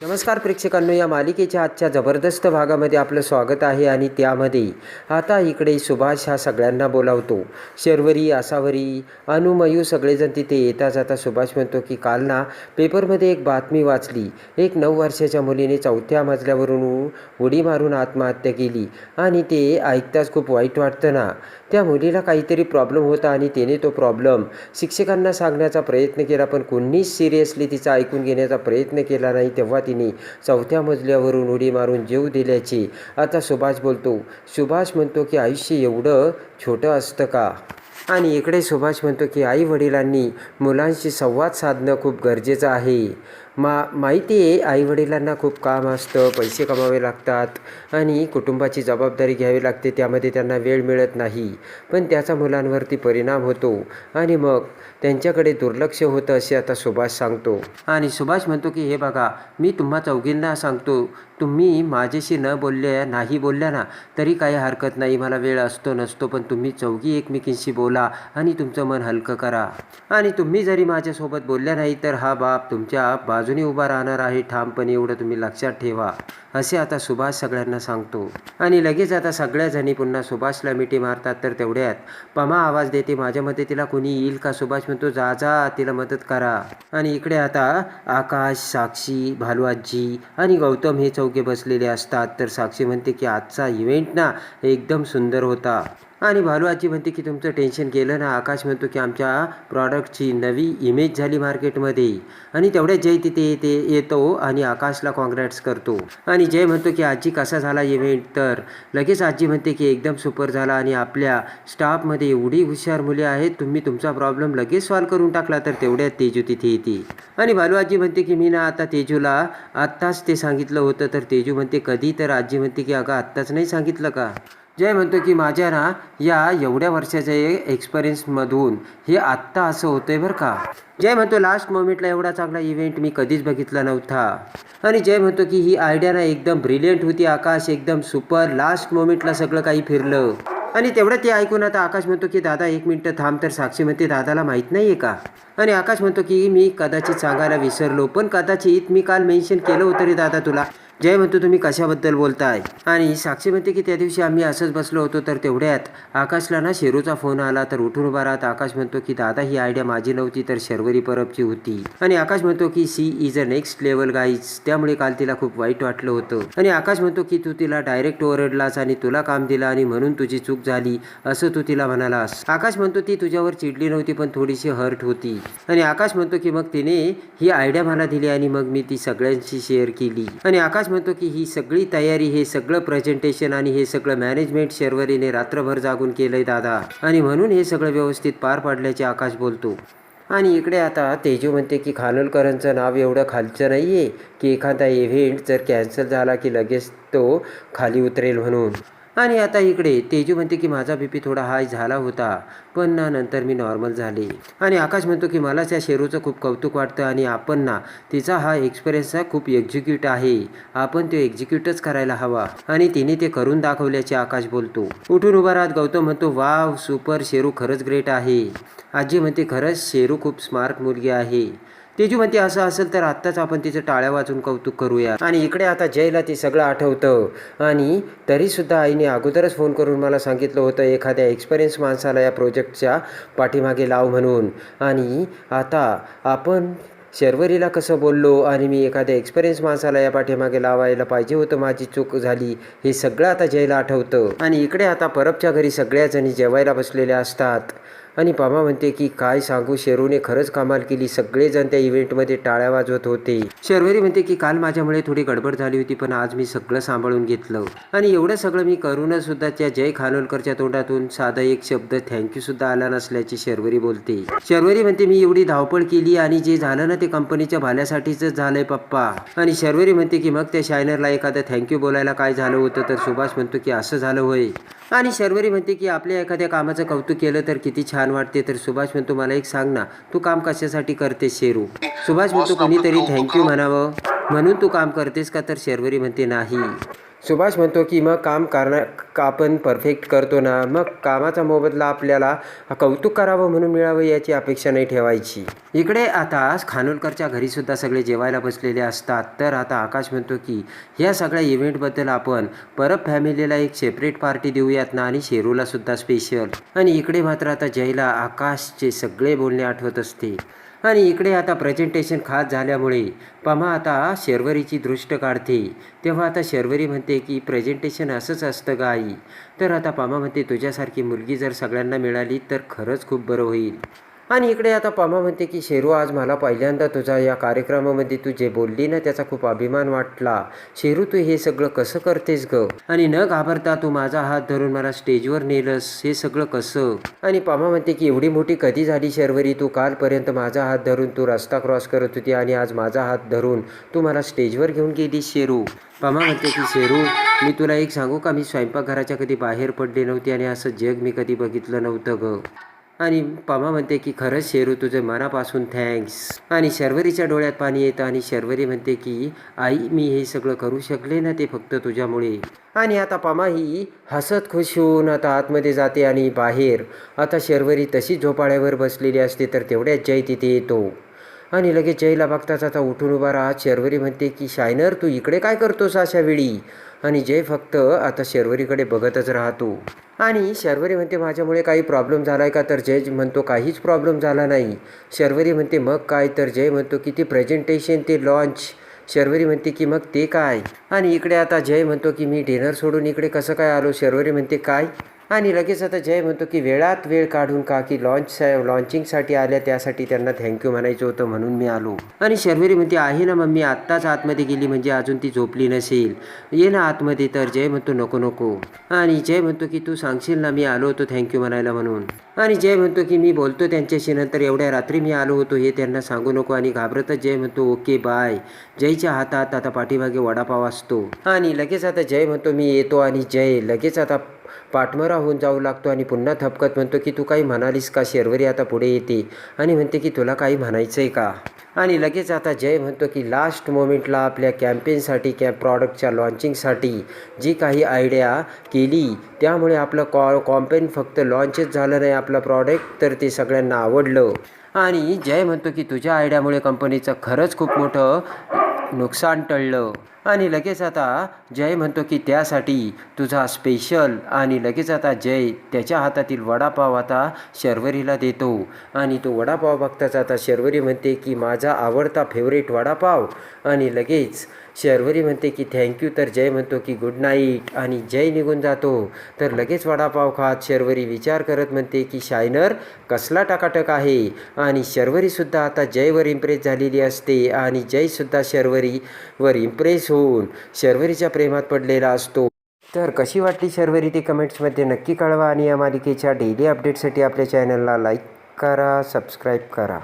नमस्कार प्रेक्षकांनो, या मालिकेच्या आजच्या जबरदस्त भागामध्ये आपलं स्वागत आहे. आणि त्यामध्ये आता इकडे सुभाष हा सगळ्यांना बोलावतो. शर्वरी, आसावरी, अनु, मयू सगळेजण तिथे येता जाता सुभाष म्हणतो की काल ना पेपरमध्ये एक बातमी वाचली. एक 9 वर्षाच्या मुलीने 4थ्या मजल्यावरून उडी मारून आत्महत्या केली. आणि ते ऐकताच खूप वाईट वाटतं ना. त्या मुलीला काहीतरी प्रॉब्लेम होता आणि तिने तो प्रॉब्लेम शिक्षकांना सांगण्याचा प्रयत्न केला, पण कोणीच सिरियसली तिचा ऐकून घेण्याचा प्रयत्न केला नाही. तेव्हा तिने 4थ्या मजल्यावरून उडी मारून जीव दिल्याचे आता सुभाष बोलतो. सुभाष म्हणतो की आयुष्य एवढं छोटं असतं का? आणि इकडे सुभाष म्हणतो की आई वडिलांनी मुलांशी संवाद साधणं खूप गरजेचं आहे. माहिती आहे, आईवडिलांना खूप काम असतं, पैसे कमावे लागतात आणि कुटुंबाची जबाबदारी घ्यावी लागते, त्यामध्ये त्यांना वेळ मिळत नाही. पण त्याचा मुलांवरती परिणाम होतो आणि मग त्यांच्याकडे दुर्लक्ष होतं असे आता सुभाष सांगतो. आणि सुभाष म्हणतो की हे बघा, मी तुम्हा चौघींना सांगतो, तुम्ही माझ्याशी नाही बोलल्या ना तरी काही हरकत नाही. मला वेळ असतो नसतो, पण तुम्ही चौघी एकमेकींशी बोला आणि तुमचं मन हलकं करा. आणि तुम्ही जरी माझ्यासोबत बोलल्या नाही तर हा बाप तुमच्या बाजूने उभा राहणार आहे ठामपणे, एवढं तुम्ही लक्षात ठेवा, असे आता सुभाष सगळ्यांना सांगतो. आणि लगेच आता सगळ्या जणी पुन्हा सुभाषला मिठी मारतात. तर तेवढ्यात पमा आवाज देते, माझ्या मते तिला कोणी येईल का? सुभाष म्हणतो जा जा, तिला मदत करा. आणि इकडे आता आकाश, साक्षी, भालू-आजी आणि गौतम हे चौघे बसलेले असतात. तर साक्षी म्हणते की आजचा इव्हेंट ना एकदम सुंदर होता. आणि भालू-आजी म्हणते की तुमचं टेन्शन गेलं ना. आकाश म्हणतो की आमच्या प्रॉडक्टची नवी इमेज झाली मार्केटमध्ये. आणि तेवढ्यात जय तिथे येतो आणि आकाशला कॉन्ग्रॅट्स करतो. आणि जय म्हणतो की आजी कसा झाला इव्हेंट? तर लगेच आजी म्हणते की एकदम सुपर झाला आणि आपल्या स्टाफमध्ये एवढी हुशार मुले आहेत, तुम्ही तुमचा प्रॉब्लेम लगेच सॉल्व्ह करून टाकला. तर तेवढ्यात तेजू तिथे येते. आणि भालू-आजी म्हणते की मी ना आता तेजूला आत्ताच ते सांगितलं होतं. तर तेजू म्हणते कधी? तर आजी म्हणते की अगं आत्ताच नाही सांगितलं का? जय म्हणतो की माझ्या ना या एवढ्या वर्षाच्या एक्सपिरियन्समधून हे आत्ता असं होतंय बरं का. जय म्हणतो लास्ट मोमेंटला एवढा चांगला इव्हेंट मी कधीच बघितला नव्हता. आणि जय म्हणतो की ही आयडिया ना एकदम ब्रिलियंट होती आकाश, एकदम सुपर. लास्ट मोमेंटला सगळं काही फिरलं. आणि तेवढं ते ऐकून आता आकाश म्हणतो की दादा 1 मिनिट थांब. तर साक्षी म्हणते दादाला माहीत नाही आहे का? आणि आकाश म्हणतो की मी कदाचित सांगायला विसरलो, पण कदाचित मी काल मेन्शन केलं होतं रे दादा तुला. जय म्हणतो तुम्ही कशाबद्दल बोलताय? आणि साक्षी म्हणते की त्या दिवशी आम्ही असंच बसलो होतो. तर तेवढ्यात आकाशला ना शेरूचा फोन आला. तर उठून उभा राहत आकाश म्हणतो की दादा ही आयडिया माझी नव्हती, तर शर्वरी परबची होती. आणि आकाश म्हणतो की she is a next level guys, त्यामुळे काल तिला खूप वाईट वाटलं होतं. आणि आकाश म्हणतो की तू तिला डायरेक्ट ओरडलास आणि तुला काम दिलं आणि म्हणून तुझी चूक झाली असं तू तिला म्हणालास. आकाश म्हणतो ती तुझ्यावर चिडली नव्हती, पण थोडीशी हर्ट होती. आणि आकाश म्हणतो की मग तिने ही आयडिया मला दिली आणि मग मी ती सगळ्यांशी शेअर केली. आणि आकाश म्हणतो की ही सगळी तयारी, हे सगळं प्रेझेंटेशन आणि हे सगळं मॅनेजमेंट शर्वरीने रात्रभर जागून केलंय दादा, आणि म्हणून हे सगळं व्यवस्थित पार पाडल्याचे आकाश बोलतो. आणि इकडे आता तेजू म्हणते की खानोलकरांचं नाव एवढं खालचं नाही आहे की एखादा इव्हेंट जर कॅन्सल झाला की लगेच तो खाली उतरेल म्हणून. आणि आता इकडे तेजू म्हणते की माझा BP थोडा हाय झाला होता, पण ना नंतर मी नॉर्मल झाले. आणि आकाश म्हणतो की मला त्या शेरूचं खूप कौतुक वाटतं आणि आपण ना तिचा हा एक्सपिरियन्स खूप एक्झिक्यूट आहे, आपण तो एक्झिक्यूटच करायला हवा आणि तिने ते करून दाखवल्याचे आकाश बोलतो. उठून उभा राहत गौतम म्हणतो वाव सुपर, शेरू खरंच ग्रेट आहे. आजी म्हणते खरंच शेरू खूप स्मार्ट मुलगी आहे. तेजू म्हणते असं असेल तर आत्ताच आपण तिचं टाळ्या वाजून कौतुक करूया. आणि इकडे आता जयला ते सगळं आठवतं आणि तरीसुद्धा आईने अगोदरच फोन करून मला सांगितलं होतं एखाद्या एक्सपिरियन्स माणसाला या प्रोजेक्टच्या पाठीमागे लाव म्हणून. आणि आता आपण शर्वरीला कसं बोललो आणि मी एखाद्या एक्सपिरियन्स माणसाला या पाठीमागे लावायला पाहिजे होतं, माझी चूक झाली, हे सगळं आता जयला आठवतं. आणि इकडे आता परबच्या घरी सगळ्याजणी जेवायला बसलेल्या असतात. आणि पमा म्हणते की काय सांगू, शेरूने खरंच कमाल केली, सगळेजण त्या इव्हेंटमध्ये टाळ्या वाजवत होते. शर्वरी म्हणते की काल माझ्यामुळे थोडी गडबड झाली होती, पण आज मी सगळं सांभाळून घेतलं. आणि एवढं सगळं मी करूनच सुद्धा त्या जय खानोलकरच्या तोंडातून साधा एक शब्द थँक्यू सुद्धा आला नसल्याची शर्वरी बोलते. शर्वरी म्हणते मी एवढी धावपळ केली आणि जे झालं ना ते कंपनीच्या भाल्यासाठीच झालंय पप्पा. आणि शर्वरी म्हणते की मग त्या शायनरला एखादं थँक्यू बोलायला काय झालं होतं? तर सुभाष म्हणतो की असं झालं होय. आणि शर्वरी म्हणते की आपल्या एखाद्या कामाचं कौतुक केलं तर किती छान वाटते. तर सुभाष म्हणतो मला एक सांग ना, तू काम कशासाठी करतेस शेरू? सुभाष म्हणतो कोणीतरी थँक्यू म्हणावं म्हणून तू काम करतेस का? तर शर्वरी म्हणते नाही. सुभाष म्हणतो की मग आपण परफेक्ट करतो ना, मग कामाचा मोबदला आपल्याला कौतुक करावं म्हणून मिळावं याची अपेक्षा नाही ठेवायची. इकडे आता खानोलकरच्या घरीसुद्धा सगळे जेवायला बसलेले असतात. तर आता आकाश म्हणतो की ह्या सगळ्या इव्हेंटबद्दल आपण परब फॅमिलीला एक सेपरेट पार्टी देऊयात ना, आणि शेरूलासुद्धा स्पेशल. आणि इकडे मात्र आता जयला आकाशचे सगळे बोलणे आठवत असते. आणि इकडे आता प्रेझेंटेशन खास झाल्यामुळे पमा आता शर्वरीची दृष्ट काढते. तेव्हा आता शर्वरी म्हणते की प्रेझेंटेशन असंच असतं का आई? तर आता पमा म्हणते तुझ्यासारखी मुलगी जर सगळ्यांना मिळाली तर खरंच खूप बरं होईल. आणि इकडे आता पमा म्हणते की शेरू, आज मला पहिल्यांदा तुझा या कार्यक्रमामध्ये तू जे बोलली ना त्याचा खूप अभिमान वाटला. शेरू, तू हे सगळं कसं करतेस ग? आणि न घाबरता तू माझा हात धरून मला स्टेजवर नेलंस, हे सगळं कसं? आणि पमा म्हणते की एवढी मोठी कधी झाली शर्वरी? तू कालपर्यंत माझा हात धरून तू रस्ता क्रॉस करत होती आणि आज माझा हात धरून तू मला स्टेजवर घेऊन गेलीस शेरू. पमा म्हणते की शेरू, मी तुला एक सांगू का, मी स्वयंपाकघराच्या कधी बाहेर पडले नव्हते आणि असं जग मी कधी बघितलं नव्हतं ग. आणि पमा म्हणते की खरंच शेरू, तुझं मनापासून थँक्स. आणि शर्वरीच्या डोळ्यात पाणी येतं आणि शर्वरी म्हणते की आई, मी हे सगळं करू शकले ना ते फक्त तुझ्यामुळे. आणि आता पमा ही हसत खुश होऊन आता आतमध्ये जाते आणि बाहेर आता शर्वरी तशी झोपाळ्यावर बसलेली असते. तर तेवढ्यात जय तिथे येतो आणि लगेच जयला बघताच आता उठून उभा राहत शर्वरी म्हणते की शायनर, तू इकडे काय करतोस अशा वेळी? आणि जय फक्त आता शर्वरीकडे बघतच राहतो. आणि शर्वरी म्हणते माझ्यामुळे काही प्रॉब्लेम झाला आहे का? तर जय म्हणतो काहीच प्रॉब्लेम झाला नाही. शर्वरी म्हणते मग काय? तर जय म्हणतो की ते प्रेझेंटेशन, ते लॉन्च. शर्वरी म्हणते की मग ते काय? आणि इकडे आता जय म्हणतो की मी डिनर सोडून इकडे कसं काय आलो? शर्वरी म्हणते काय? आणि लगेच आता जय म्हणतो की वेळात वेळ काढून का की लॉन्चिंगसाठी आल्या, त्यासाठी त्यांना थँक्यू म्हणायचं होतं म्हणून मी आलो. आणि शर्वरी म्हणते आहे ना मम्मी, आत्ताच आतमध्ये गेली म्हणजे अजून ती झोपली नसेल, ये ना आतमध्ये. तर जय म्हणतो नको नको. आणि जय म्हणतो की तू सांगशील ना मी आलो होतो थँक्यू म्हणायला म्हणून. आणि जय म्हणतो की मी बोलतो त्यांच्याशी नंतर, एवढ्या रात्री मी आलो होतो हे त्यांना सांगू नको. आणि घाबरतच जय म्हणतो ओके बाय. जयच्या हातात आता पाठीमागे वडापाव असतो. आणि लगेच आता जय म्हणतो मी येतो. आणि जय लगेच आता पाठमरा होऊन जाऊ लागतो आणि पुन्हा थपकत म्हणतो की तू काही म्हणालीस का? शर्वरी आता पुढे येते आणि म्हणते की तुला काही म्हणायचं आहे का? आणि लगेच आता जय म्हणतो की लास्ट मोमेंटला आपल्या कॅम्पेनसाठी प्रॉडक्टच्या लॉन्चिंगसाठी जी काही आयडिया केली त्यामुळे आपलं कॉम्पेन फक्त लॉन्चच झालं नाही, आपलं प्रॉडक्ट तर ते सगळ्यांना आवडलं. आणि जय म्हणतो की तुझ्या आयडियामुळे कंपनीचं खरंच खूप मोठं नुकसान टळलं. आणि लगेच आता जय म्हणतो की त्यासाठी तुझा स्पेशल. आणि लगेच आता जय त्याच्या हातातील वडापाव आता शर्वरीला देतो. आणि तो वडापाव बघताच आता शर्वरी म्हणते की माझा आवडता फेवरेट वडापाव. आणि लगेच शर्वरी म्हणते की थँक्यू. तर जय म्हणतो की गुड नाईट आणि जय निघून जातो. तर लगेच वडापाव खात शर्वरी विचार करत म्हणते की शायनर कसला टकाटक आहे. आणि शर्वरीसुद्धा आता जयवर इम्प्रेस झालेली असते आणि जयसुद्धा शर्वरीवर इम्प्रेस होऊन शर्वरीच्या प्रेमात पडलेला असतो. तर कशी वाटली शर्वरी ते कमेंट्समध्ये नक्की कळवा. आणि या मालिकेच्या डेली अपडेटसाठी आपल्या चॅनलला लाईक करा, सबस्क्राईब करा.